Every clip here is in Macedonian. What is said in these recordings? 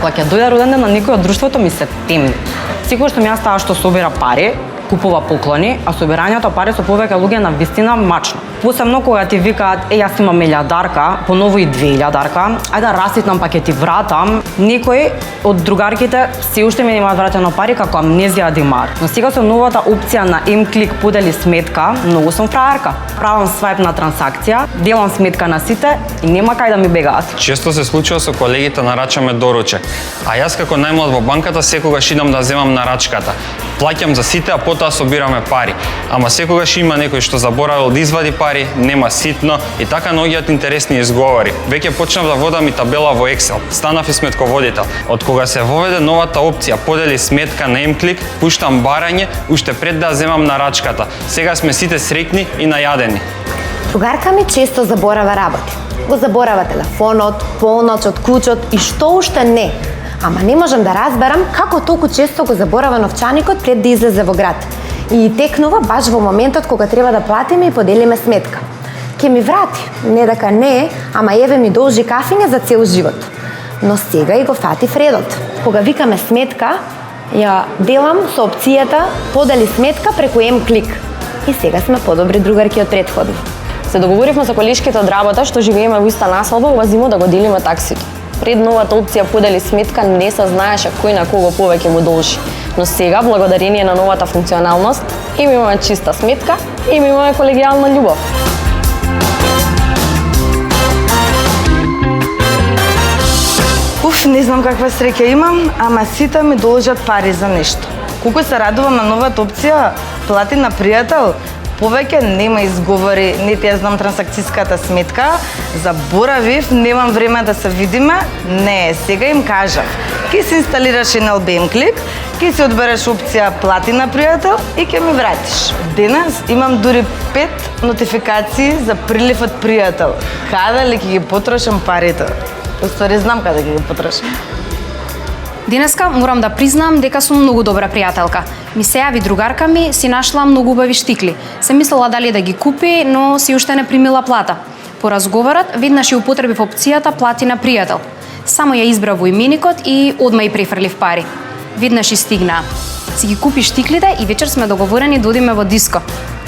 па ќе дојде роден ден на некој од друштвото ми се темни. Секој што ми јас таа што собира пари, купува поклони, а собирањето пари со повеќе луѓе на вистина мачно. Посебно кога ти викаат, јас имам милијадарка, поново и 2000-дарка, ајде да раситнам па ќе ти вратам. Некои од другарките се уште ми имаат вратено пари како амнезија да имаат. Но сега со новата опција на М-клик подели сметка, многу сум фраерка. Правам свајп на трансакција, делам сметка на сите и нема кај да ми бегаат. Често се случува со колегите нарачаме доручек, а јас како најмлад во банката секогаш идам да земам нарачката. Плаќам за сите, а потоа собираме пари. Ама секогаш има некој што заборавил да извади пари, нема ситно и така наоѓаат интересни изговори. Веќе почнав да водам и табела во Excel. Станав и сметководител. Од кога се воведе новата опција подели сметка на М-клик, пуштам барање уште пред да земам нарачката. Сега сме сите среќни и најадени. Другарка ми често заборава работи. Го заборава телефонот, полноќ од куќот и што уште не. Ама не можам да разберам како толку често го заборава новчаникот пред да излезе во град. И текнува баш во моментот кога треба да платиме и поделиме сметка. Ке ми врати, не дека не, ама еве ми должи кафиње за цел живот. Но сега и го фати вредот. Кога викаме сметка, ја делам со опцијата подели сметка преку М-клик. И сега сме подобри другарки од претходно. Се договоривме со колешките од работа што живееме во иста населба, ова да го делиме таксито. Пред новата опција подели сметка не се знаеше кој на кого повеќе го должи. Но сега, благодарение на новата функционалност, имаме чиста сметка и имаме колегијална љубов. Не знам каква среќа имам, ама сите ми должат пари за нешто. Колку се радувам на новата опција, плати на пријател, повеќе нема изговори, нити ја знам трансакцијската сметка, заборавив, немам време да се видиме. Не, сега им кажав. Ке си инсталираш NLB М-клик, ке си одбереш опција плати на пријател и ке ми вратиш. Денес имам дури 5 нотификации за прилив од пријател. Каде ли ќе ги потрошам парите? Уствари знам каде ќе ги потрошам. Денеска морам да признам дека сум многу добра пријателка. Ми се јави другарка ми, си нашла многу убави штикли. Се мислела дали да ги купи, но си уште не примила плата. По разговорот, веднаш ја употребив опцијата плати на пријател. Само ја избра во именикот и одма и префрлив пари. Веднаш и стигнаа. Си ги купи штиклите и вечер сме договорени да одиме во диско.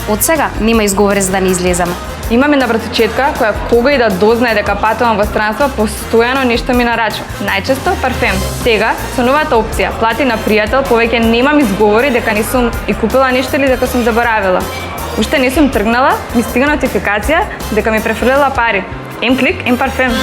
Од сега нема изговори за да не излеземе. Имам една братучетка која кога и да дознае дека патувам во странство, постојано нешто ми нарачува. Најчесто парфем. Сега со новата опција плати на пријател, повеќе немам изговори дека не сум и купила нешто или дека сум заборавила. Уште не сум тргнала, ми стига нотификација дека ми префрлила пари. М-клик, М-парфем.